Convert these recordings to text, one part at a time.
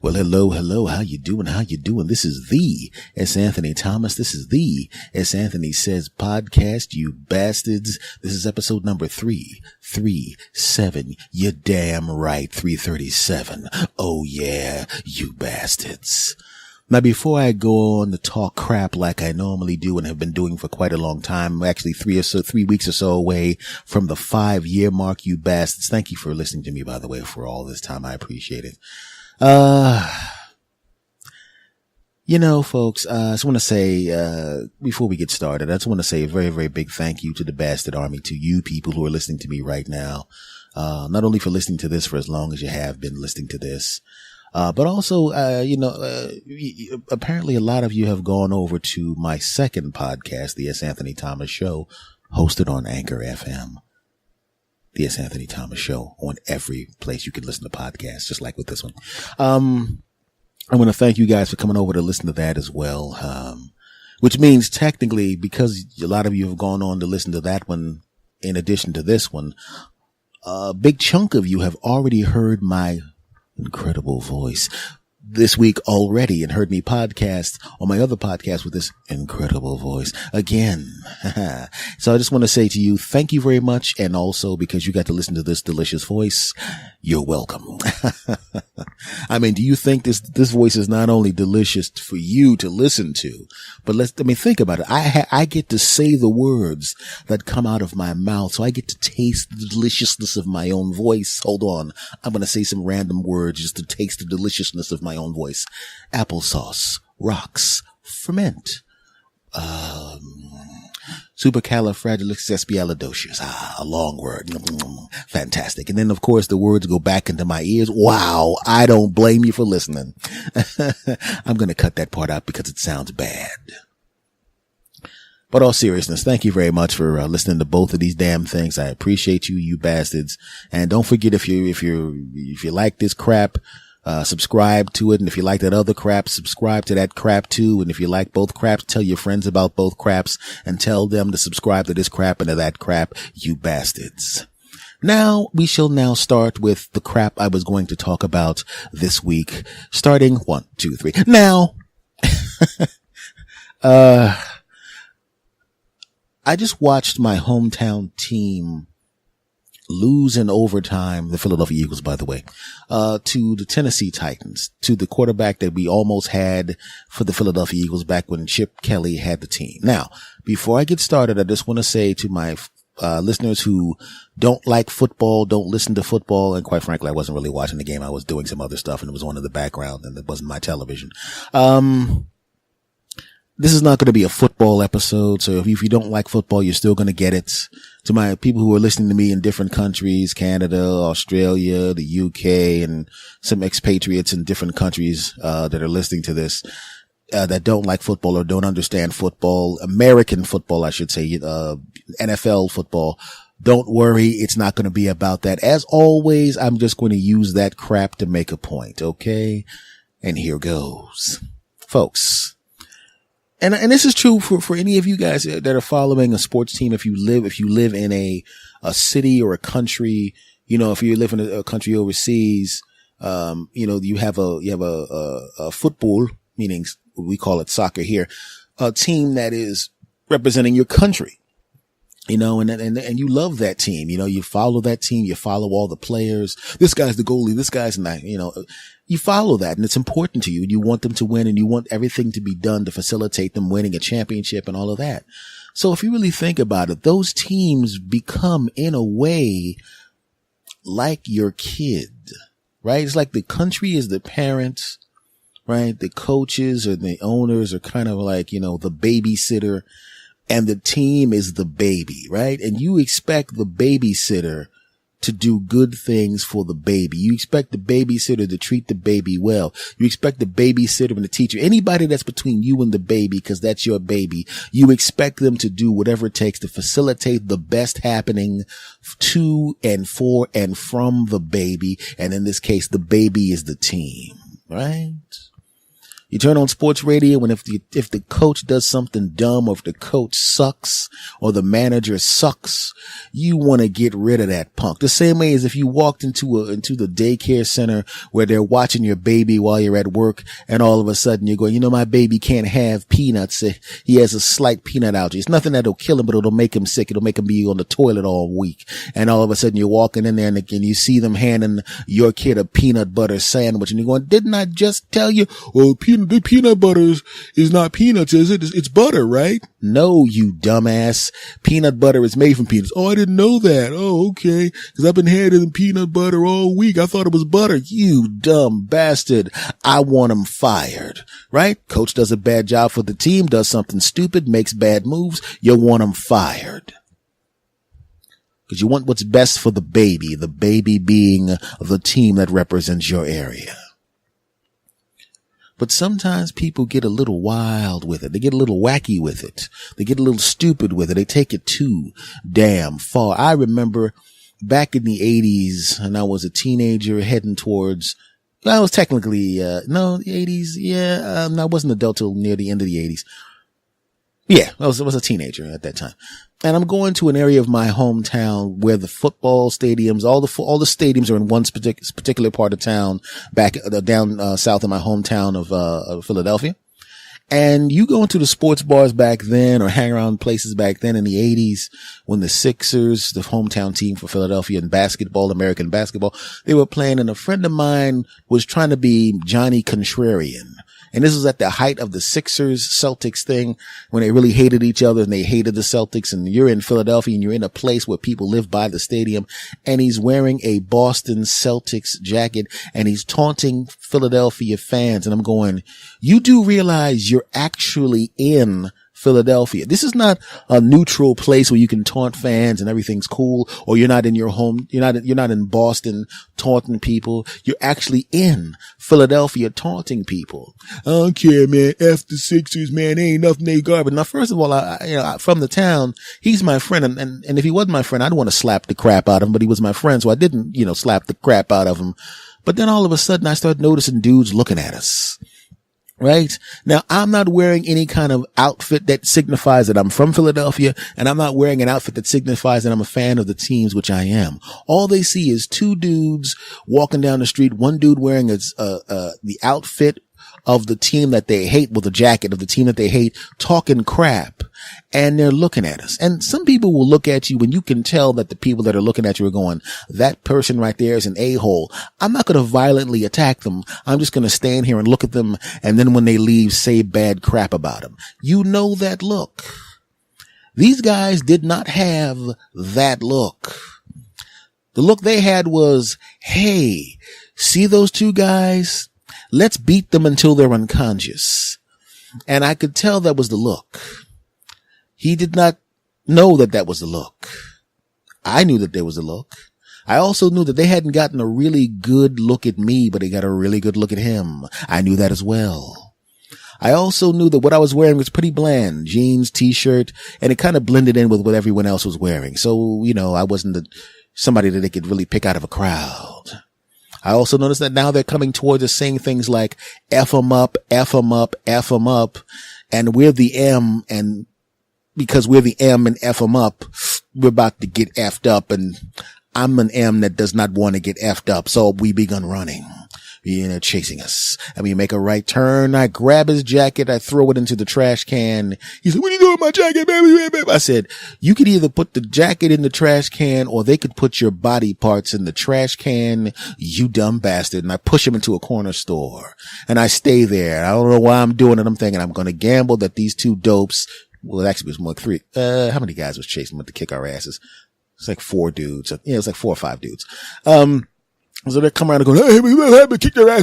Well, hello. How you doing? This is the S. Anthony Thomas. This is the S. Anthony Says podcast, you bastards. This is episode number 337. You're damn right, 337. Oh yeah, you bastards. Now, before I go on to talk crap like I normally do and have been doing for quite a long time, actually 3 weeks or so away from the 5-year mark, you bastards. Thank you for listening to me, by the way, for all this time. I appreciate it. Folks, I just want to say, before we get started, I just want to say a very, very big thank you to the Bastard Army, to you people who are listening to me right now. Not only for listening to this for as long as you have been listening to this, but also, apparently a lot of you have gone over to my second podcast, the S. Anthony Thomas Show, hosted on Anchor FM. The S. Anthony Thomas Show on every place you can listen to podcasts, just like with this one. I want to thank you guys for coming over to listen to that as well. Which means technically, because a lot of you have gone on to listen to that one, in addition to this one, a big chunk of you have already heard my incredible voice this week already and heard me podcast on my other podcast with this incredible voice again. So I just want to say to you, thank you very much. And also, because you got to listen to this delicious voice, you're welcome. I mean, do you think this voice is not only delicious for you to listen to, but think about it. I get to say the words that come out of my mouth. So I get to taste the deliciousness of my own voice. Hold on. I'm going to say some random words just to taste the deliciousness of my own voice. Applesauce, rocks, ferment, supercalifragilisticexpialidocious. A long word. Fantastic. And then, of course, the words go back into my ears. Wow. I don't blame you for listening. I'm going to cut that part out because it sounds bad. But all seriousness, thank you very much for listening to both of these damn things. I appreciate you, you bastards. And don't forget, if you like this crap, subscribe to it. And if you like that other crap, subscribe to that crap too. And if you like both craps, tell your friends about both craps and tell them to subscribe to this crap and to that crap, you bastards. Now, we shall now start with the crap I was going to talk about this week, starting 1, 2, 3. Now, I just watched my hometown team lose in overtime, the Philadelphia Eagles, by the way, to the Tennessee Titans, to the quarterback that we almost had for the Philadelphia Eagles back when Chip Kelly had the team. Now, before I get started, I just want to say to my listeners who don't like football, don't listen to football, and quite frankly, I wasn't really watching the game. I was doing some other stuff and it was on in the background and it wasn't my television. This is not going to be a football episode, so if you don't like football, you're still going to get it. To my people who are listening to me in different countries, Canada, Australia, the UK, and some expatriates in different countries that are listening to this, that don't like football or don't understand football, American football, I should say, NFL football, don't worry, it's not going to be about that. As always, I'm just going to use that crap to make a point, okay? And here goes. Folks. And this is true for any of you guys that are following a sports team. If you live in a city or a country, if you live in a country overseas, you have a football, meaning we call it soccer here, a team that is representing your country, and you love that team. You follow that team, you follow all the players. This guy's the goalie, this guy's not, you follow that and it's important to you and you want them to win and you want everything to be done to facilitate them winning a championship and all of that. So if you really think about it, those teams become in a way like your kid, right? It's like the country is the parents, right? The coaches or the owners are kind of like, the babysitter and the team is the baby, right? And you expect the babysitter to do good things for the baby. You expect the babysitter to treat the baby well. You expect the babysitter and the teacher, anybody that's between you and the baby, because that's your baby, you expect them to do whatever it takes to facilitate the best happening to and for and from the baby. And in this case, the baby is the team, right? You turn on sports radio, and if the coach does something dumb, or if the coach sucks, or the manager sucks, you want to get rid of that punk. The same way as if you walked into the daycare center where they're watching your baby while you're at work, and all of a sudden you're going, my baby can't have peanuts. He has a slight peanut allergy. It's nothing that'll kill him, but it'll make him sick. It'll make him be on the toilet all week. And all of a sudden you're walking in there and you see them handing your kid a peanut butter sandwich, and you're going, didn't I just tell you? Well, the peanut butter is not peanuts, is it? It's butter, right? No, you dumbass. Peanut butter is made from peanuts. Oh, I didn't know that. Oh, okay. Because I've been handing peanut butter all week. I thought it was butter. You dumb bastard. I want him fired, right? Coach does a bad job for the team, does something stupid, makes bad moves. You want him fired. Because you want what's best for the baby being the team that represents your area. But sometimes people get a little wild with it. They get a little wacky with it. They get a little stupid with it. They take it too damn far. I remember back in the 80s, and I was a teenager heading towards, I was technically, the 80s. Yeah. I wasn't an adult till near the end of the 80s. Yeah, I was a teenager at that time. And I'm going to an area of my hometown where the football stadiums, all the stadiums are in one particular part of town, back down south of my hometown of Philadelphia. And you go into the sports bars back then, or hang around places back then in the 80s, when the Sixers, the hometown team for Philadelphia in basketball, American basketball, they were playing, and a friend of mine was trying to be Johnny Contrarian. And this was at the height of the Sixers Celtics thing, when they really hated each other and they hated the Celtics. And you're in Philadelphia and you're in a place where people live by the stadium, and he's wearing a Boston Celtics jacket and he's taunting Philadelphia fans. And I'm going, you do realize you're actually in Philadelphia. This is not a neutral place where you can taunt fans and everything's cool, or you're not in your home. You're not in Boston taunting people. You're actually in Philadelphia taunting people. I don't care, man. F the Sixers, man. They ain't nothing they garbage. Now, first of all, I from the town, he's my friend. And if he wasn't my friend, I'd want to slap the crap out of him, but he was my friend. So I didn't, slap the crap out of him. But then all of a sudden I started noticing dudes looking at us. Right? Now, I'm not wearing any kind of outfit that signifies that I'm from Philadelphia, and I'm not wearing an outfit that signifies that I'm a fan of the teams, which I am. All they see is two dudes walking down the street, one dude wearing the outfit of the team that they hate, with a jacket of the team that they hate, talking crap, and they're looking at us. And some people will look at you and you can tell that the people that are looking at you are going, that person right there is an a-hole. I'm not going to violently attack them. I'm just going to stand here and look at them, and then when they leave, say bad crap about them. You know that look. These guys did not have that look. The look they had was, hey, see those two guys? Let's beat them until they're unconscious. And I could tell that was the look. He did not know that was the look. I knew that there was a look. I also knew that they hadn't gotten a really good look at me, but they got a really good look at him. I knew that as well. I also knew that what I was wearing was pretty bland. Jeans, t-shirt, and it kind of blended in with what everyone else was wearing. So, I wasn't somebody that they could really pick out of a crowd. I also noticed that now they're coming towards us saying things like F 'em up, F 'em up, F 'em up. And we're the M, and because we're the M and F 'em up, we're about to get F'd up. And I'm an M that does not want to get F'd up. So we begun running. Chasing us. And we make a right turn. I grab his jacket. I throw it into the trash can. He said, what are you doing with my jacket, baby? I said, you could either put the jacket in the trash can, or they could put your body parts in the trash can, you dumb bastard. And I push him into a corner store. And I stay there. I don't know why I'm doing it. I'm thinking I'm going to gamble that these two dopes, well, actually it was more like three. How many guys was chasing them to kick our asses? It's like 4 dudes. Yeah, it was like 4 or 5 dudes. So they come around and go, hey, kick their ass.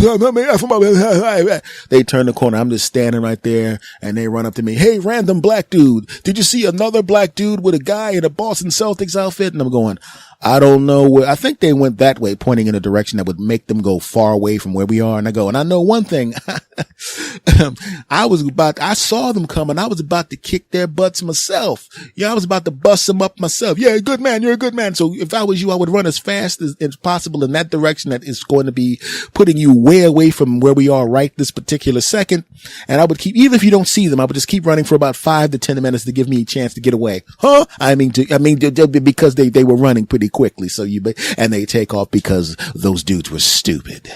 They turn the corner. I'm just standing right there, and they run up to me. Hey, random black dude. Did you see another black dude with a guy in a Boston Celtics outfit? And I'm going, I don't know where. I think they went that way, pointing in a direction that would make them go far away from where we are. And I go, and I know one thing. I saw them coming. I was about to kick their butts myself. Yeah, I was about to bust them up myself. Yeah, good man. You're a good man. So if I was you, I would run as fast as possible in that direction that is going to be putting you way away from where we are right this particular second. And I would keep, even if you don't see them, I would just keep running for about 5 to 10 minutes to give me a chance to get away. Huh? Because they were running pretty quickly. So and they take off because those dudes were stupid.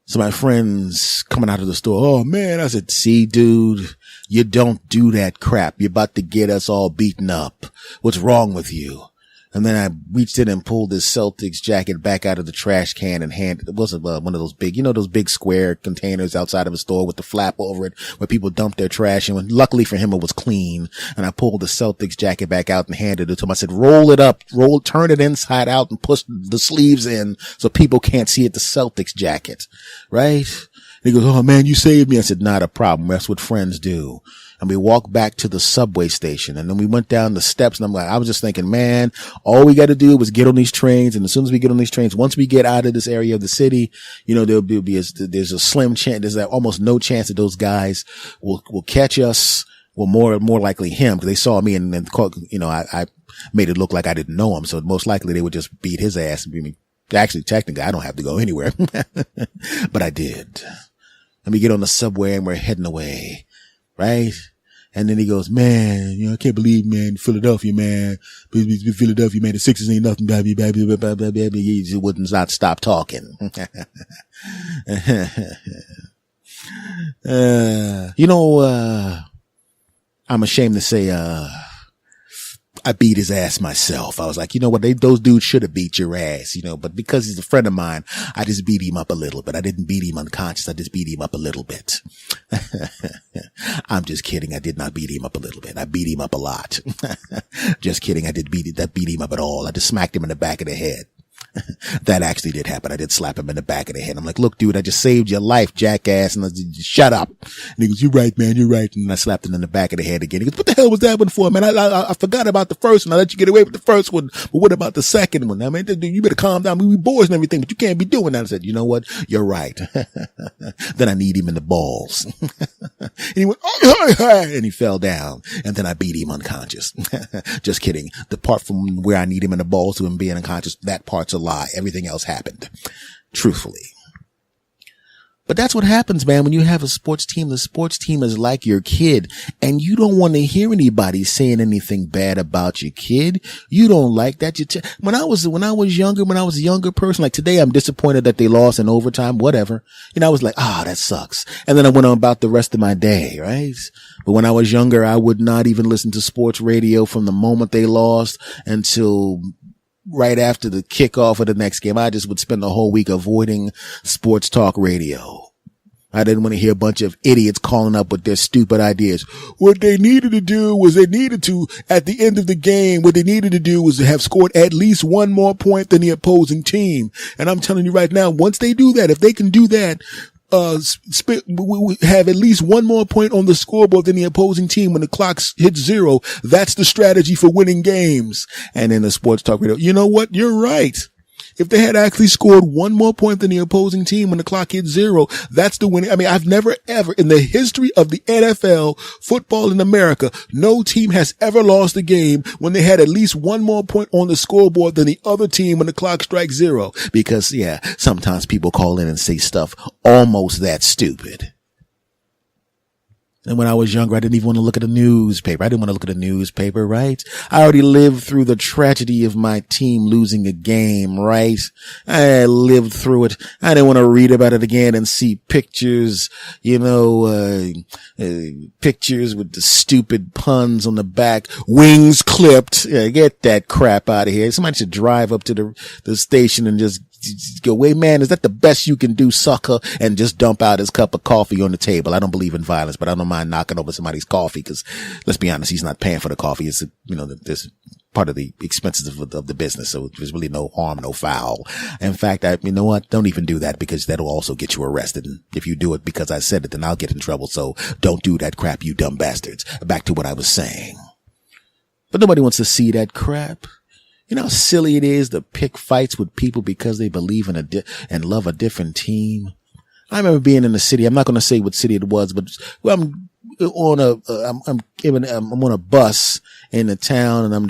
So my friends coming out of the store, oh man, I said, see, dude, you don't do that crap. You're about to get us all beaten up. What's wrong with you? And then I reached in and pulled this Celtics jacket back out of the trash can and handed, it wasn't one of those big, those big square containers outside of a store with the flap over it where people dump their trash. And luckily for him, it was clean. And I pulled the Celtics jacket back out and handed it to him. I said, roll it up, turn it inside out and push the sleeves in so people can't see it's the Celtics jacket. Right? And he goes, oh man, you saved me. I said, not a problem. That's what friends do. And we walked back to the subway station, and then we went down the steps, and I was just thinking, man, all we got to do is get on these trains. And as soon as we get on these trains, once we get out of this area of the city, there's a slim chance, there's almost no chance that those guys will catch us. Well, more likely him, because they saw me and I made it look like I didn't know him. So most likely they would just beat his ass and beat me. Actually, technically, I don't have to go anywhere, but I did. And we get on the subway and we're heading away. Right? And then he goes, man, I can't believe, man, Philadelphia, man, Philadelphia, man, the Sixers ain't nothing, baby. He wouldn't not stop talking. I'm ashamed to say, I beat his ass myself. I was like, you know what? Those dudes should have beat your ass, but because he's a friend of mine, I just beat him up a little bit. I didn't beat him unconscious. I just beat him up a little bit. I'm just kidding. I did not beat him up a little bit. I beat him up a lot. Just kidding. I didn't beat him up at all. I just smacked him in the back of the head. That actually did happen. I did slap him in the back of the head. I'm like, look, dude, I just saved your life, jackass. And I said, shut up. And he goes, you're right, man. You're right. And I slapped him in the back of the head again. He goes, what the hell was that one for, man? I forgot about the first one. I let you get away with the first one. But what about the second one? I mean, dude, you better calm down. We boys and everything, but you can't be doing that. I said, you know what? You're right. Then I need him in the balls. And he went, oh, and he fell down. And then I beat him unconscious. Just kidding. The part from where I need him in the balls to him being unconscious, that part's a lie. Everything else happened. Truthfully. But that's what happens, man. When you have a sports team, the sports team is like your kid, and you don't want to hear anybody saying anything bad about your kid. You don't like that. When I was a younger person, like today, I'm disappointed that they lost in overtime, whatever. I was like, that sucks. And then I went on about the rest of my day, right? But when I was younger, I would not even listen to sports radio from the moment they lost until right after the kickoff of the next game. I just would spend the whole week avoiding sports talk radio. I didn't want to hear a bunch of idiots calling up with their stupid ideas. What they needed to do was at the end of the game, what they needed to do was to have scored at least one more point than the opposing team. And I'm telling you right now, once they do that, if they can do that, we have at least one more point on the scoreboard than the opposing team when the clock hits 0. That's the strategy for winning games. And in the sports talk radio, you know what? You're right. If they had actually scored one more point than the opposing team when the clock hit 0, that's the winning. I mean, I've never ever in the history of the NFL, football in America, no team has ever lost a game when they had at least one more point on the scoreboard than the other team when the clock strikes 0. Because sometimes people call in and say stuff almost that stupid. And when I was younger, I didn't even want to look at a newspaper. Right? I already lived through the tragedy of my team losing a game, right? I lived through it. I didn't want to read about it again and see pictures, pictures with the stupid puns on the back, wings clipped. Get that crap out of here. Somebody should drive up to the station and just go, wait, man, is that the best you can do, sucker? And just dump out his cup of coffee on the table. I don't believe in violence, but I don't mind knocking over somebody's coffee because, let's be honest, he's not paying for the coffee. It's, this part of the expenses of the business. So there's really no harm, no foul. In fact, you know what? Don't even do that because that'll also get you arrested. And if you do it because I said it, then I'll get in trouble. So don't do that crap, you dumb bastards. Back to what I was saying. But nobody wants to see that crap. You know how silly it is to pick fights with people because they believe in and love a different team? I remember being in the city. I'm not going to say what city it was, but I'm on a bus in the town, and I'm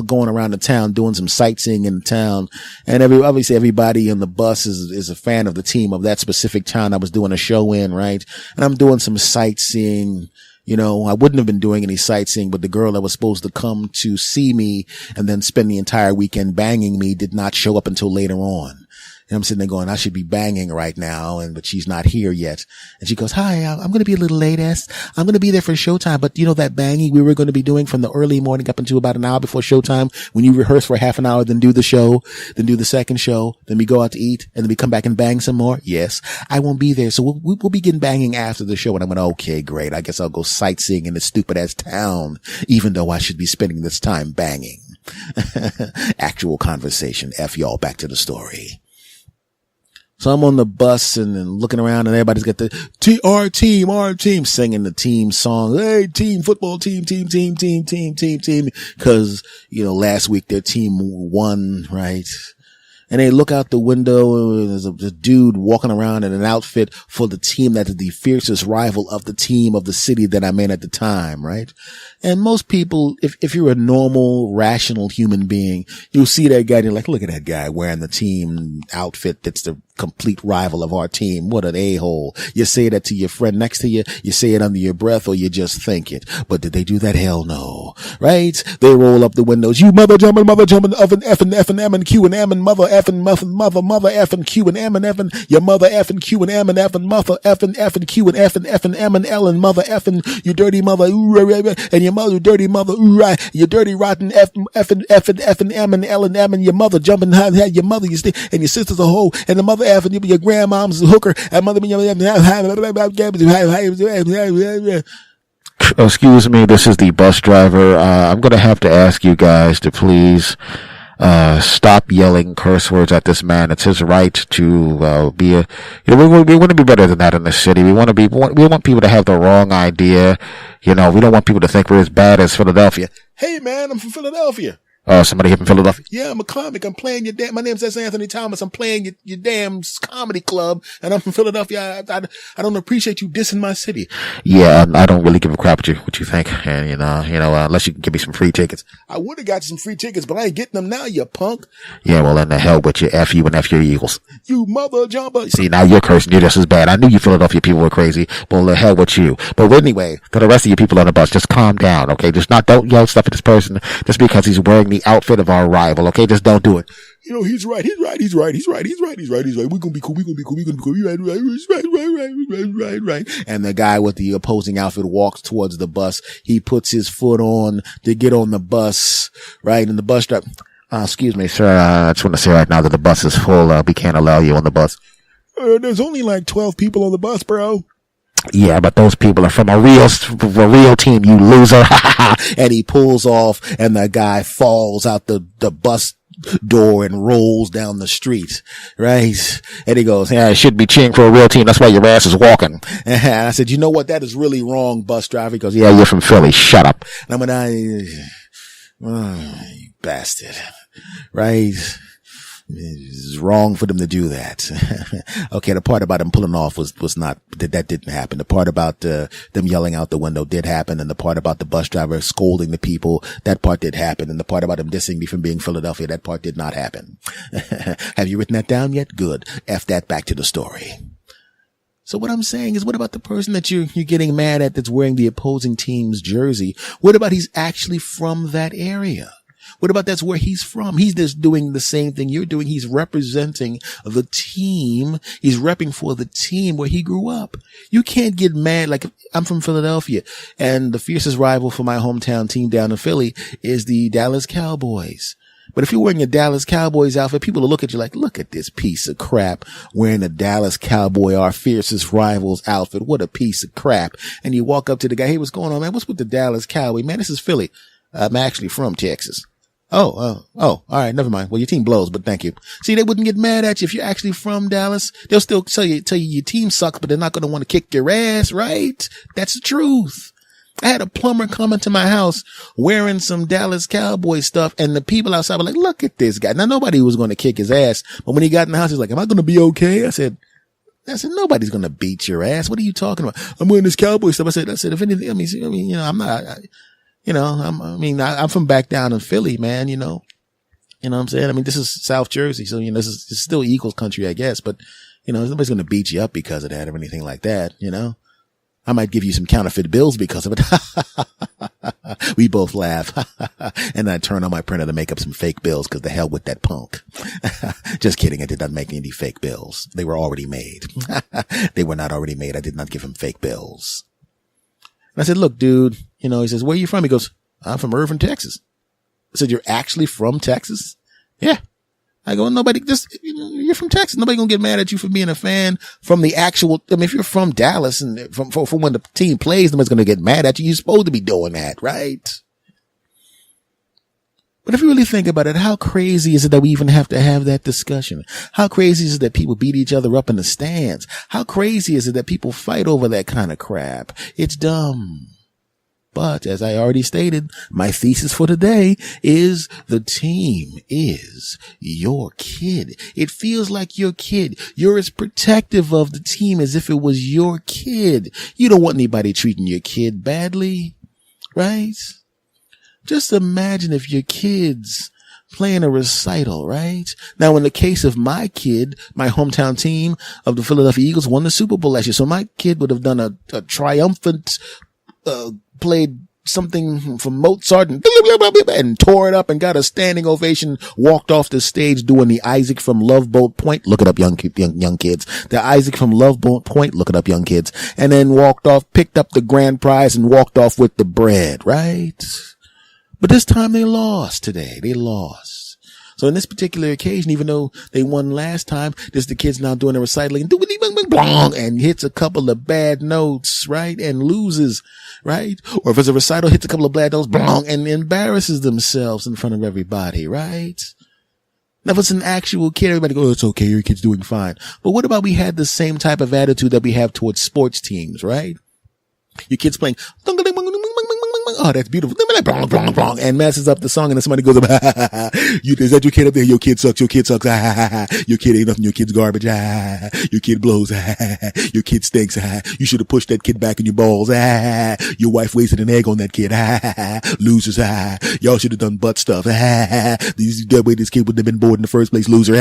going around the town doing some sightseeing in the town. And obviously everybody on the bus is a fan of the team of that specific town I was doing a show in, right? And I'm doing some sightseeing. You know, I wouldn't have been doing any sightseeing, but the girl that was supposed to come to see me and then spend the entire weekend banging me did not show up until later on. And I'm sitting there going, I should be banging right now, but she's not here yet. And she goes, hi, I'm going to be a little late, I'm going to be there for showtime. But you know that banging we were going to be doing from the early morning up until about an hour before showtime, when you rehearse for half an hour, then do the show, then do the second show, then we go out to eat, and then we come back and bang some more? Yes, I won't be there. So we'll begin banging after the show. And I'm going, okay, great. I guess I'll go sightseeing in this stupid ass town, even though I should be spending this time banging. Actual conversation. F y'all, back to the story. So I'm on the bus and looking around, and everybody's got our team singing the team song. Hey, team, football team. Cause, you know, last week their team won, right? And they look out the window, and there's a dude walking around in an outfit for the team that is the fiercest rival of the team of the city that I'm in at the time, right? And most people, if you're a normal, rational human being, you'll see that guy and you're like, look at that guy wearing the team outfit that's the complete rival of our team. What an a-hole. You say that to your friend next to you, you say it under your breath, or you just think it. But did they do that? Hell no. Right? They roll up the windows. You mother jumping, oven, effing, M and Q and M and mother effing, mother effing Q and M and effing, your mother effing Q and M and effing, mother effing Q and effing M and L and mother effing, you dirty mother, and your mother, dirty mother, you dirty rotten effing M and L and M, and your mother jumping, your mother, and your sister's a hoe, and the mother effing, your grandmom's a hooker, and mother, excuse me, this is the bus driver. I'm going to have to ask you guys to please stop yelling curse words at this man. It's his right to be a, you know, we want to be better than that in the city. We want people to have the wrong idea. You know, we don't want people to think we're as bad as Philadelphia. Hey man, I'm from Philadelphia. Somebody here from Philadelphia? Yeah, I'm a comic. I'm playing my name's S. Anthony Thomas. I'm playing your damn comedy club, and I'm from Philadelphia. I don't appreciate you dissing my city. Yeah, I don't really give a crap what you think. And, you know, unless you can give me some free tickets. I would have got you some free tickets, but I ain't getting them now, you punk. Yeah, well, then the hell with you. F you and F your Eagles. You mother jumper. See, now you're cursing. You're just as bad. I knew you Philadelphia people were crazy. Well, the hell with you. But anyway, for the rest of you people on the bus, just calm down, okay? Don't yell stuff at this person just because he's wearing the outfit of our rival, okay? Just don't do it. You know, he's right. We're gonna be cool. Right. And the guy with the opposing outfit walks towards the bus. He puts his foot on to get on the bus, right? And the bus driver, excuse me, sir. I just want to say right now that the bus is full. We can't allow you on the bus. There's only like 12 people on the bus, bro. Yeah, but those people are from a real team, you loser. And he pulls off, and the guy falls out the bus door and rolls down the street, right? And he goes, yeah, I should be cheering for a real team. That's why your ass is walking. And I said, you know what? That is really wrong, bus driver. He goes, yeah, you're from Philly. Shut up. And I'm going, you bastard, right? It's wrong for them to do that. Okay, the part about him pulling off was not, that didn't happen. The part about them yelling out the window did happen, and the part about the bus driver scolding the people, that part did happen, and the part about him dissing me from being Philadelphia, that part did not happen. Have you written that down yet? Good. F that, back to the story. So what I'm saying is, what about the person that you're getting mad at that's wearing the opposing team's jersey? What about he's actually from that area? What about that's where he's from? He's just doing the same thing you're doing. He's representing the team. He's repping for the team where he grew up. You can't get mad. Like, I'm from Philadelphia, and the fiercest rival for my hometown team down in Philly is the Dallas Cowboys. But if you're wearing a Dallas Cowboys outfit, people will look at you like, look at this piece of crap wearing a Dallas Cowboy, our fiercest rivals outfit. What a piece of crap. And you walk up to the guy, hey, what's going on, man? What's with the Dallas Cowboy? Man, this is Philly. I'm actually from Texas. Oh, all right. Never mind. Well, your team blows, but thank you. See, they wouldn't get mad at you if you're actually from Dallas. They'll still tell you your team sucks, but they're not going to want to kick your ass, right? That's the truth. I had a plumber come into my house wearing some Dallas Cowboy stuff, and the people outside were like, look at this guy. Now, nobody was going to kick his ass, but when he got in the house, he's like, am I going to be okay? I said, I said, nobody's going to beat your ass. What are you talking about? I'm wearing this cowboy stuff. I said, if anything, I mean, I'm not, I'm from back down in Philly, man, you know what I'm saying? I mean, this is South Jersey. So, this is still Eagles country, I guess, but nobody's going to beat you up because of that or anything like that, I might give you some counterfeit bills because of it. We both laugh. And I turn on my printer to make up some fake bills because the hell with that punk. Just kidding. I did not make any fake bills. They were already made. They were not already made. I did not give him fake bills. And I said, look, dude, he says, where are you from? He goes, I'm from Irving, Texas. I said, you're actually from Texas? Yeah. I go, you're from Texas. Nobody gonna get mad at you for being a fan from the actual, if you're from Dallas and from when the team plays, nobody's gonna get mad at you. You're supposed to be doing that, right? But if you really think about it, how crazy is it that we even have to have that discussion? How crazy is it that people beat each other up in the stands? How crazy is it that people fight over that kind of crap? It's dumb. But as I already stated, my thesis for today is the team is your kid. It feels like your kid. You're as protective of the team as if it was your kid. You don't want anybody treating your kid badly, right? Just imagine if your kid's playing a recital, right? Now, in the case of my kid, my hometown team of the Philadelphia Eagles won the Super Bowl last year. So my kid would have done a triumphant, played something from Mozart and tore it up and got a standing ovation, walked off the stage doing the Isaac from Love Boat Point. Look it up, young kids. The Isaac from Love Boat Point. Look it up, young kids. And then walked off, picked up the grand prize and walked off with the bread, right? But this time they lost today. They lost. So in this particular occasion, even though they won last time, this the kids now doing a recital and hits a couple of bad notes, right? And loses, right? Or if it's a recital, hits a couple of bad notes and embarrasses themselves in front of everybody, right? Now, if it's an actual kid, everybody goes, oh, it's okay, your kid's doing fine. But what about we had the same type of attitude that we have towards sports teams, right? Your kid's playing, oh, that's beautiful, and messes up the song, and then somebody goes, is that your kid up there? Your kid sucks, your kid ain't nothing, your kid's garbage, your kid blows, your kid stinks, you should have pushed that kid back in your balls, your wife wasted an egg on that kid, losers, y'all should have done butt stuff, that way this kid wouldn't have been born in the first place, loser,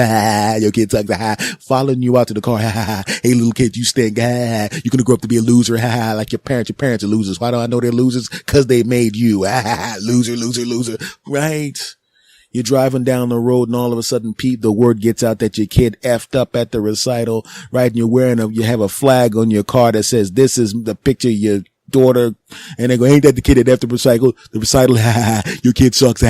your kid sucks, following you out to the car, hey little kid, you stink, you're gonna grow up to be a loser, like your parents are losers. Why do I know they're losers? Cause they made you, loser, right? You're driving down the road and all of a sudden, the word gets out that your kid effed up at the recital, right? And you have a flag on your car that says, this is the picture of your daughter, and they go, ain't that the kid that effed the recital, your kid sucks,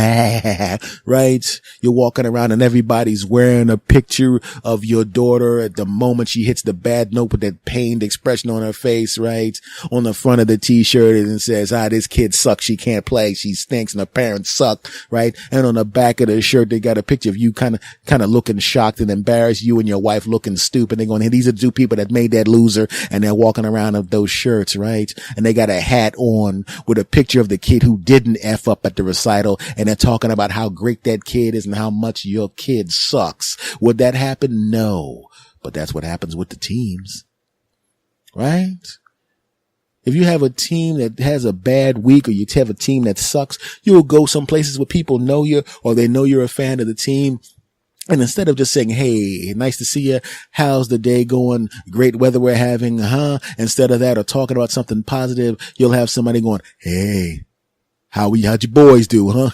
right? You're walking around and everybody's wearing a picture of your daughter at the moment she hits the bad note with that pained expression on her face, right? On the front of the t-shirt, and it says, this kid sucks, she can't play, she stinks, and her parents suck, right? And on the back of the shirt, they got a picture of you kind of looking shocked and embarrassed, you and your wife looking stupid. They're going, hey, these are two people that made that loser, and they're walking around with those shirts, right? And they got a hat on with a picture of the kid who didn't F up at the recital, and they're talking about how great that kid is and how much your kid sucks. Would that happen? No. But that's what happens with the teams, right? If you have a team that has a bad week, or you have a team that sucks, you'll go some places where people know you, or they know you're a fan of the team. And instead of just saying, hey, nice to see you, how's the day going? Great weather we're having, Instead of that, or talking about something positive, you'll have somebody going, hey, how'd your boys do, huh?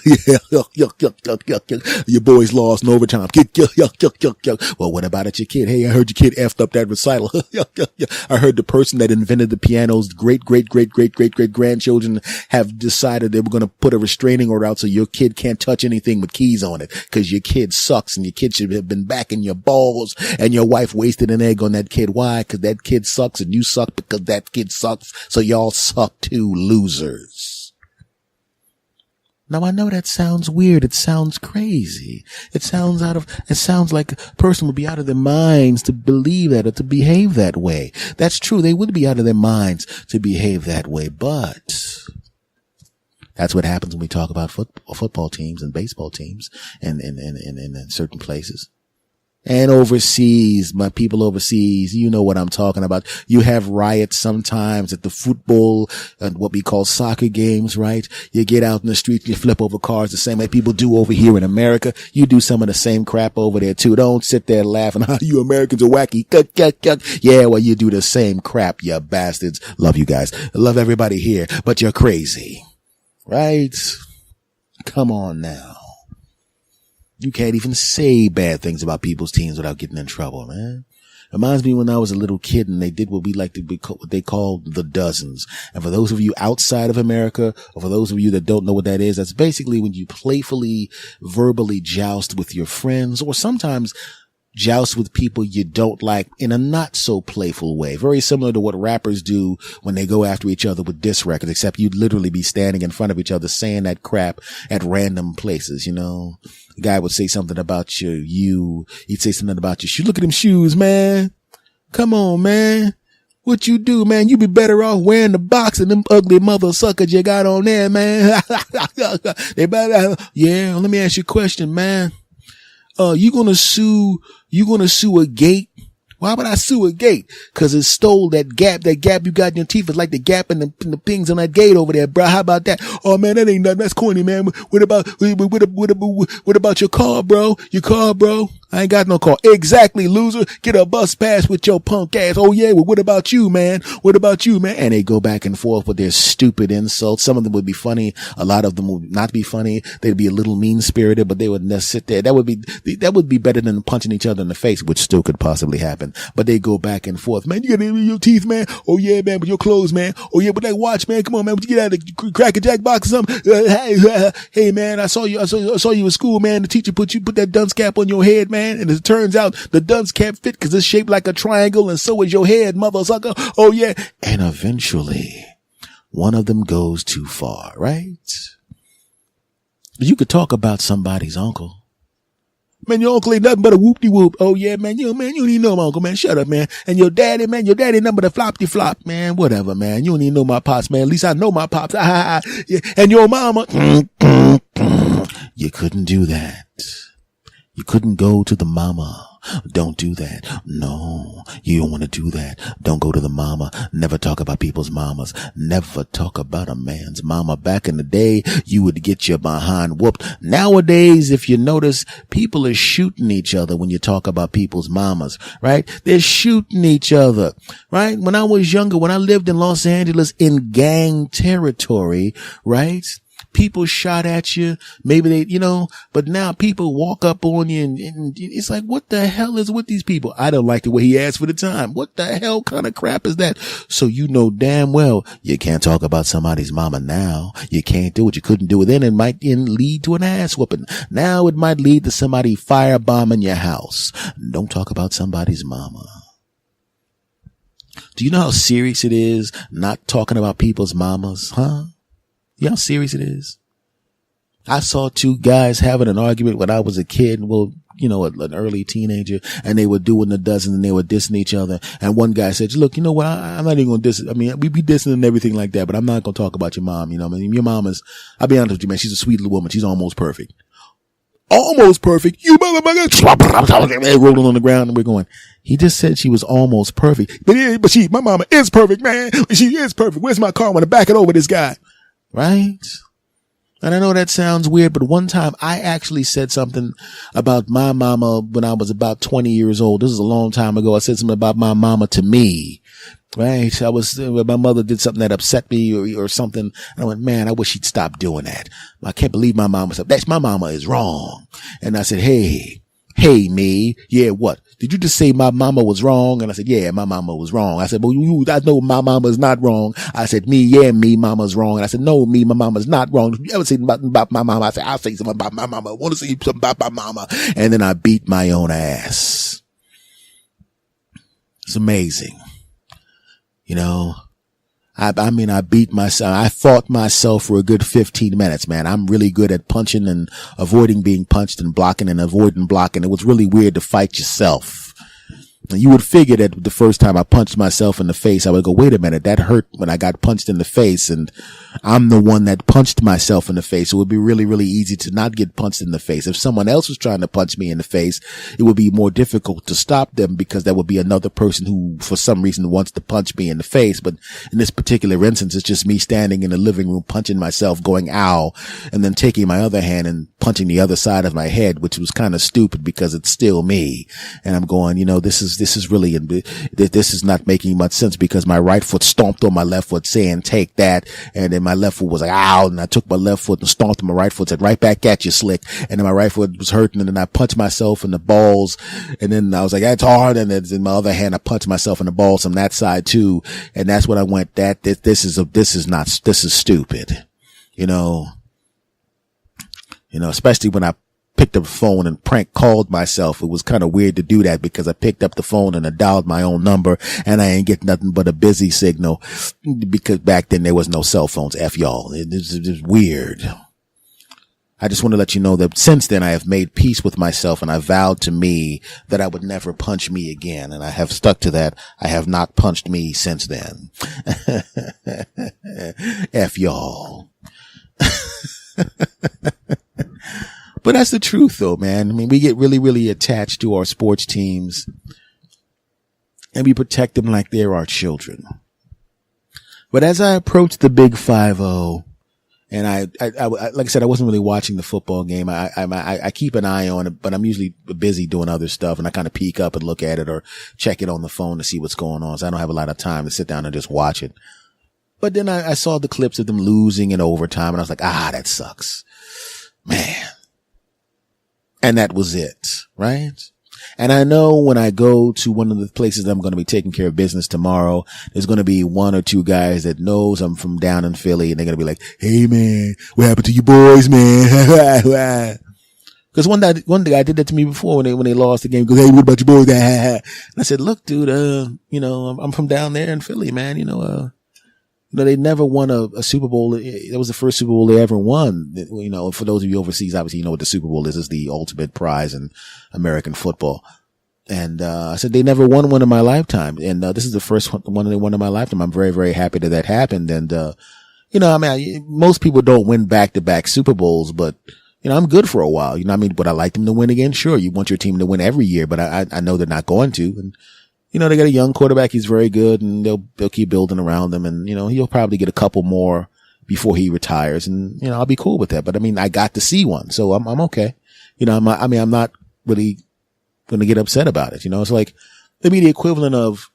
Your boys lost in overtime. Well, what about it, your kid? Hey, I heard your kid effed up that recital. I heard the person that invented the piano's great grandchildren have decided they were going to put a restraining order out so your kid can't touch anything with keys on it, because your kid sucks and your kid should have been back in your balls, and your wife wasted an egg on that kid. Why? Because that kid sucks and you suck because that kid sucks. So y'all suck too, losers. Now, I know that sounds weird. It sounds crazy. It sounds like a person would be out of their minds to believe that or to behave that way. That's true. They would be out of their minds to behave that way, but that's what happens when we talk about football teams and baseball teams and in certain places. And overseas, my people overseas, you know what I'm talking about. You have riots sometimes at the football and what we call soccer games, right? You get out in the street, you flip over cars the same way people do over here in America. You do some of the same crap over there too. Don't sit there laughing, how you Americans are wacky. Yeah, well, you do the same crap, you bastards. Love you guys. Love everybody here, but you're crazy, right? Come on now. You can't even say bad things about people's teams without getting in trouble, man. Reminds me when I was a little kid and they did what what they called the dozens. And for those of you outside of America, or for those of you that don't know what that is, that's basically when you playfully, verbally joust with your friends, or sometimes joust with people you don't like in a not so playful way. Very similar to what rappers do when they go after each other with diss records, except you'd literally be standing in front of each other saying that crap at random places, you know. The guy would say something about he'd say something about your shoes. Look at them shoes, man. Come on, man. What you do, man? You be better off wearing the box and them ugly mother suckers you got on there, man. Yeah, let me ask you a question, man. You gonna sue a gate? Why would I sue a gate? Cause it stole that gap you got in your teeth. It's like the gap in the things on that gate over there, bro. How about that? Oh man, that ain't nothing. That's corny, man. What about your car, bro? Your car, bro? I ain't got no car. Exactly, loser. Get a bus pass with your punk ass. Oh yeah, well what about you, man? What about you, man? And they go back and forth with their stupid insults. Some of them would be funny. A lot of them would not be funny. They'd be a little mean-spirited, but they would just sit there. That would be better than punching each other in the face, which still could possibly happen. But they go back and forth. Man, you got it in your teeth, man. Oh yeah, man, with your clothes, man. Oh yeah, with that watch, man. Come on, man. Would you get out of the Cracker Jack box or something? Hey, man, I saw you in school, man. The teacher put that dunce cap on your head, man. And it turns out the dunce cap fit because it's shaped like a triangle and so is your head, mother sucker. Oh yeah. And eventually one of them goes too far, right? You could talk about somebody's uncle. Man, your uncle ain't nothing but a whoop-de-whoop. Oh, yeah, man. You don't even know my uncle, man. Shut up, man. And your daddy nothing but a flop-de-flop, man. Whatever, man. You don't even know my pops, man. At least I know my pops. Yeah. And your mama. You couldn't do that. You couldn't go to the mama. Don't do that. No, you don't want to do that. Don't go to the mama. Never talk about people's mamas. Never talk about a man's mama. Back in the day, you would get your behind whooped. Nowadays, if you notice, people are shooting each other when you talk about people's mamas, right? They're shooting each other, right? When I was younger, when I lived in Los Angeles in gang territory, right? People shot at you. Maybe they, but now people walk up on you and it's like, what the hell is with these people? I don't like the way he asked for the time. What the hell kind of crap is that? So you know damn well you can't talk about somebody's mama now. You can't do it. You couldn't do it then. It might lead to an ass whooping. Now it might lead to somebody firebombing your house. Don't talk about somebody's mama. Do you know how serious it is not talking about people's mamas, huh? You know how serious it is? I saw two guys having an argument when I was a kid, an early teenager, and they were doing the dozen and they were dissing each other. And one guy said, look, you know what? I'm not even going to diss. I mean, we be dissing and everything like that, but I'm not going to talk about your mom. I mean, your mom I'll be honest with you, man. She's a sweet little woman. She's almost perfect. Almost perfect. You motherfucker. Rolling on the ground and we're going, he just said she was almost perfect. But my mama is perfect, man. She is perfect. Where's my car? I'm going to back it over this guy. Right? And I know that sounds weird, but one time I actually said something about my mama when I was about 20 years old. This is a long time ago. I said something about my mama to me. Right? My mother did something that upset me or something. And I went, man, I wish she'd stop doing that. I can't believe my mama said, my mama is wrong. And I said, hey, me. Yeah, what? Did you just say my mama was wrong? And I said, yeah, my mama was wrong. I said, well, I know my mama is not wrong. I said, me, mama's wrong. And I said, no, my mama's not wrong. You ever say something about my mama? I said, I'll say something about my mama. I want to say something about my mama. And then I beat my own ass. It's amazing. I beat myself. I fought myself for a good 15 minutes, man. I'm really good at punching and avoiding being punched and blocking and avoiding blocking. It was really weird to fight yourself. You would figure that the first time I punched myself in the face, I would go, wait a minute, that hurt when I got punched in the face, and I'm the one that punched myself in the face. It would be really, really easy to not get punched in the face. If someone else was trying to punch me in the face, it would be more difficult to stop them because that would be another person who, for some reason, wants to punch me in the face. But in this particular instance, it's just me standing in the living room, punching myself, going, ow, and then taking my other hand and punching the other side of my head, which was kind of stupid because it's still me. And I'm going, this is really, this is not making much sense because my right foot stomped on my left foot saying, take that. And then my left foot was like, ow. And I took my left foot and stomped on my right foot, said, right back at you, slick. And then my right foot was hurting. And then I punched myself in the balls. And then I was like, that's hard. And then in my other hand, I punched myself in the balls from that side too. And that's when I went, this is stupid. Especially when I picked up the phone and prank called myself. It was kind of weird to do that because I picked up the phone and I dialed my own number and I ain't get nothing but a busy signal because back then there was no cell phones. F y'all. It's weird. I just want to let you know that since then I have made peace with myself and I vowed to me that I would never punch me again. And I have stuck to that. I have not punched me since then. F y'all. But that's the truth though, man. I mean, we get really, really attached to our sports teams and we protect them like they're our children. But as I approach the big 5-0 and I like I said, I wasn't really watching the football game. I keep an eye on it, but I'm usually busy doing other stuff and I kind of peek up and look at it or check it on the phone to see what's going on. So I don't have a lot of time to sit down and just watch it. But then I saw the clips of them losing in overtime and I was like, that sucks, man. And that was it, right? And I know when I go to one of the places that I'm going to be taking care of business tomorrow, there's going to be one or two guys that knows I'm from down in Philly and they're going to be like, hey man, what happened to you boys, man? Because one guy did that to me before when they lost the game. He goes, hey, what about your boys? And I said, look, dude, I'm from down there in Philly, man. They never won a Super Bowl. That was the first Super Bowl they ever won. For those of you overseas, obviously, you know what the Super Bowl is. It's the ultimate prize in American football. And, I said they never won one in my lifetime. And, this is the first one they won in my lifetime. I'm very, very happy that happened. And, most people don't win back-to-back Super Bowls, but, I'm good for a while. Would I like them to win again? Sure. You want your team to win every year, but I know they're not going to. And, they got a young quarterback. He's very good and they'll keep building around him. And, he'll probably get a couple more before he retires. And, I'll be cool with that. But I got to see one. So I'm okay. I'm not really going to get upset about it. It's like maybe the equivalent of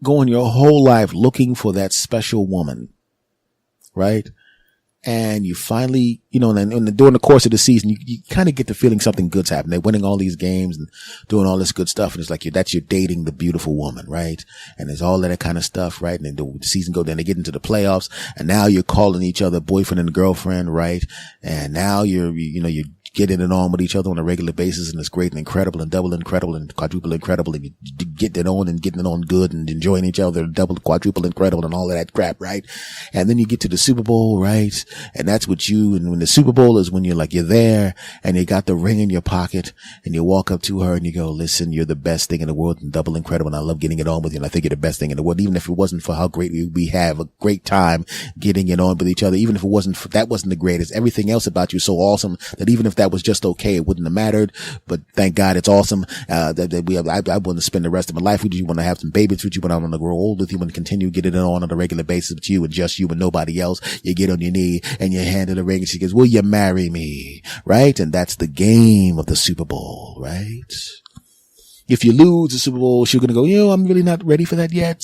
going your whole life looking for that special woman, right? And you finally, and during the course of the season, you kind of get the feeling something good's happening. They're winning all these games and doing all this good stuff. And it's like, you're dating the beautiful woman, right? And there's all that kind of stuff, right? And then the season goes, then they get into the playoffs and now you're calling each other boyfriend and girlfriend, right? And now you're getting it on with each other on a regular basis, and it's great and incredible and double incredible and quadruple incredible, and you getting it on good and enjoying each other, double, quadruple incredible and all of that crap, right? And then you get to the Super Bowl, right? And that's what and when the Super Bowl is when you're there and you got the ring in your pocket and you walk up to her and you go, listen, you're the best thing in the world and double incredible, and I love getting it on with you, and I think you're the best thing in the world, even if it wasn't for how great we have a great time getting it on with each other, even if that wasn't the greatest, everything else about you is so awesome that even if that was just okay, it wouldn't have mattered. But thank God it's awesome. I want to spend the rest of my life with you. Want to have some babies with you. When I want to grow old with you. Want to continue getting it on a regular basis with you and just you and nobody else. You get on your knee and you hand her the ring and she goes, will you marry me? Right? And that's the game of the Super Bowl, right? If you lose the Super Bowl, she's going to go, I'm really not ready for that yet.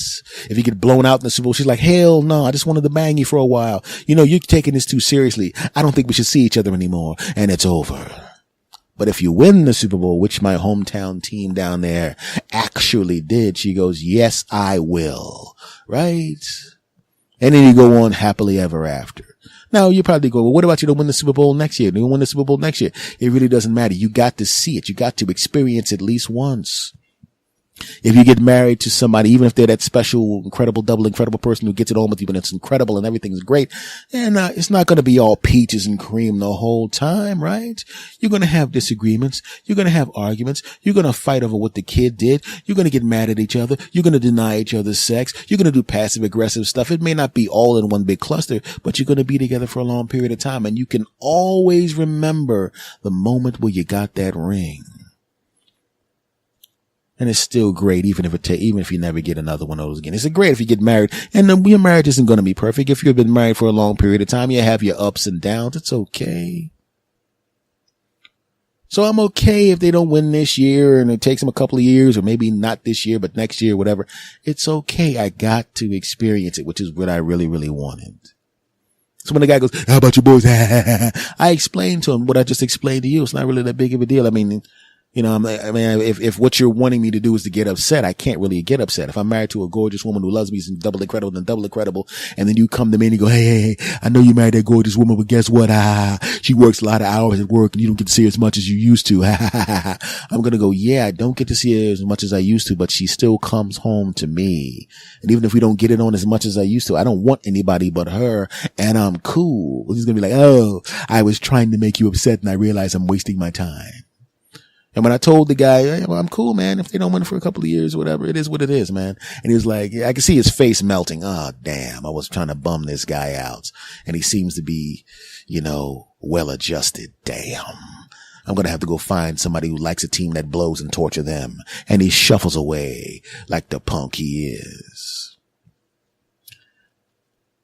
If you get blown out in the Super Bowl, she's like, hell no, I just wanted to bang you for a while. You're taking this too seriously. I don't think we should see each other anymore. And it's over. But if you win the Super Bowl, which my hometown team down there actually did, she goes, yes, I will. Right? And then you go on happily ever after. Now, you probably go, well, what about you to win the Super Bowl next year? Do you win the Super Bowl next year? It really doesn't matter. You got to see it. You got to experience it at least once. If you get married to somebody, even if they're that special, incredible, double incredible person who gets it on with you, and it's incredible and everything's great, and it's not going to be all peaches and cream the whole time, right? You're going to have disagreements. You're going to have arguments. You're going to fight over what the kid did. You're going to get mad at each other. You're going to deny each other's sex. You're going to do passive aggressive stuff. It may not be all in one big cluster, but you're going to be together for a long period of time. And you can always remember the moment where you got that ring. And it's still great, even if you never get another one of those again. It's great if you get married, and your marriage isn't going to be perfect. If you've been married for a long period of time, you have your ups and downs. It's okay. So I'm okay if they don't win this year and it takes them a couple of years, or maybe not this year, but next year, whatever. It's okay. I got to experience it, which is what I really, really wanted. So when the guy goes, how about your boys? I explained to him what I just explained to you. It's not really that big of a deal. I mean, if what you're wanting me to do is to get upset, I can't really get upset. If I'm married to a gorgeous woman who loves me and double incredible, and then you come to me and you go, hey, I know you married that gorgeous woman, but guess what? She works a lot of hours at work and you don't get to see her as much as you used to. I'm going to go, yeah, I don't get to see her as much as I used to, but she still comes home to me. And even if we don't get it on as much as I used to, I don't want anybody but her, and I'm cool. He's going to be like, oh, I was trying to make you upset and I realized I'm wasting my time. And when I told the guy, hey, well, I'm cool, man. If they don't win for a couple of years or whatever, it is what it is, man. And he was like, I can see his face melting. Oh, damn. I was trying to bum this guy out. And he seems to be, well adjusted. Damn. I'm going to have to go find somebody who likes a team that blows and torture them. And he shuffles away like the punk he is.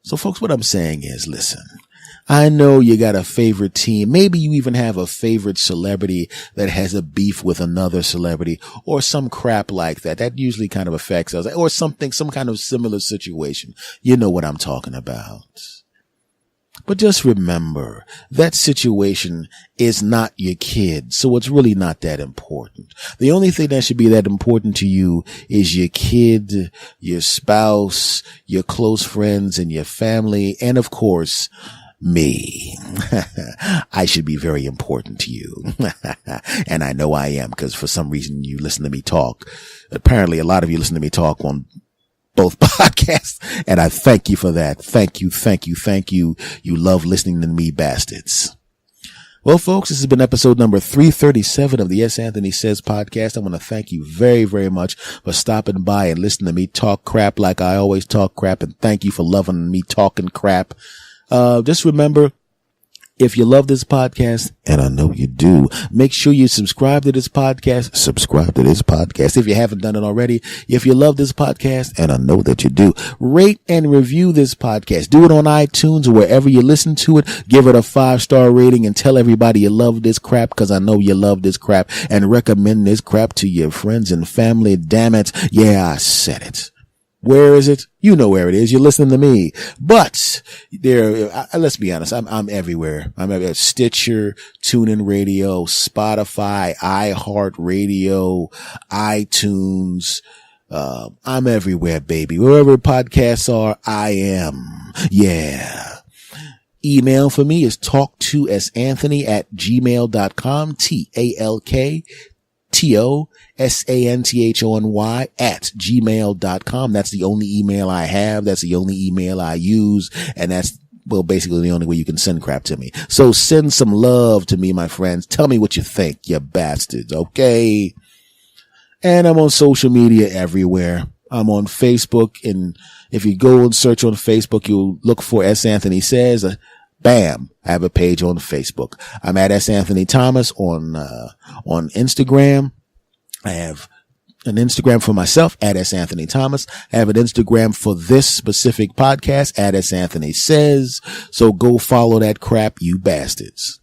So folks, what I'm saying is, listen, I know you got a favorite team. Maybe you even have a favorite celebrity that has a beef with another celebrity or some crap like that. That usually kind of affects us, or some kind of similar situation. You know what I'm talking about. But just remember, that situation is not your kid, so it's really not that important. The only thing that should be that important to you is your kid, your spouse, your close friends, and your family, and of course, me. I should be very important to you. And I know I am, because for some reason you listen to me talk. Apparently a lot of you listen to me talk on both podcasts, and I thank you for that. Thank you. You love listening to me, bastards. Well, folks, this has been episode number 337 of the S. Anthony Says podcast. I want to thank you very, very much for stopping by and listening to me talk crap like I always talk crap, and thank you for loving me talking crap. Just remember, if you love this podcast, and I know you do, make sure you subscribe to this podcast. If you haven't done it already. If you love this podcast, and I know that you do, rate and review this podcast. Do it on iTunes or wherever you listen to it. Give it a 5-star rating and tell everybody you love this crap, because I know you love this crap, and recommend this crap to your friends and family. Damn it. Yeah, I said it. Where is it? You know where it is. You're listening to me. But let's be honest. I'm everywhere. I'm at Stitcher, TuneIn Radio, Spotify, iHeartRadio, iTunes. I'm everywhere, baby. Wherever podcasts are, I am. Yeah. Email for me is talktosanthony@gmail.com. TalkTosanthony@gmail.com. That's the only email I have. That's the only email I use. And that's, well, basically the only way you can send crap to me. So send some love to me, my friends. Tell me what you think, you bastards. Okay. And I'm on social media everywhere. I'm on Facebook. And if you go and search on Facebook, you'll look for S. Anthony Says. Bam. I have a page on Facebook. I'm at S. Anthony Thomas on Instagram. I have an Instagram for myself at S. Anthony Thomas. I have an Instagram for this specific podcast at S. Anthony Says. So go follow that crap, you bastards.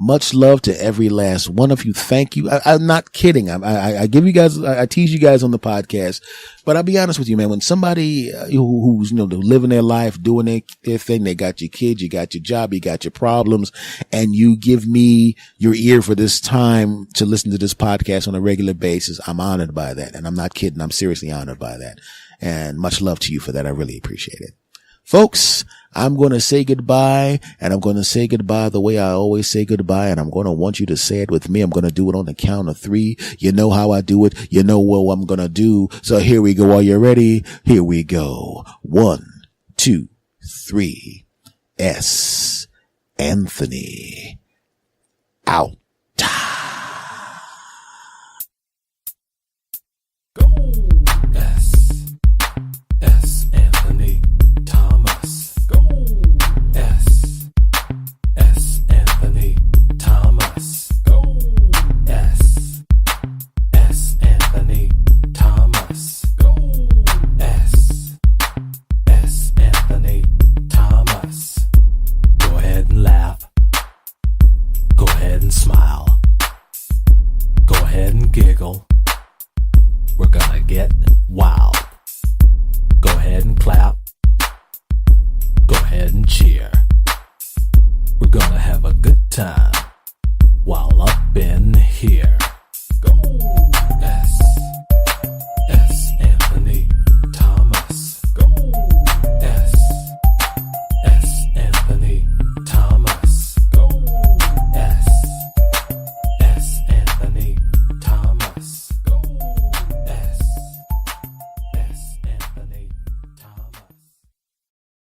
Much love to every last one of you. Thank you. I'm not kidding. I give you guys, I tease you guys on the podcast, but I'll be honest with you, man. When somebody who's, living their life, doing their thing, they got your kids, you got your job, you got your problems, and you give me your ear for this time to listen to this podcast on a regular basis, I'm honored by that. And I'm not kidding. I'm seriously honored by that. And much love to you for that. I really appreciate it. Folks, I'm going to say goodbye, and I'm going to say goodbye the way I always say goodbye, and I'm going to want you to say it with me. I'm going to do it on the count of 3. You know how I do it. You know what I'm going to do. So here we go. Are you ready? Here we go. 1, 2, 3. S. Anthony. Out. Go! S. Anthony Thomas. Go! S. Anthony Thomas. Go! S. Anthony Thomas. Go! S. Anthony Thomas. Go ahead and laugh. Go ahead and smile. Go ahead and giggle. We're gonna get wild. Go ahead and clap. Go ahead and cheer. We're gonna have a good time.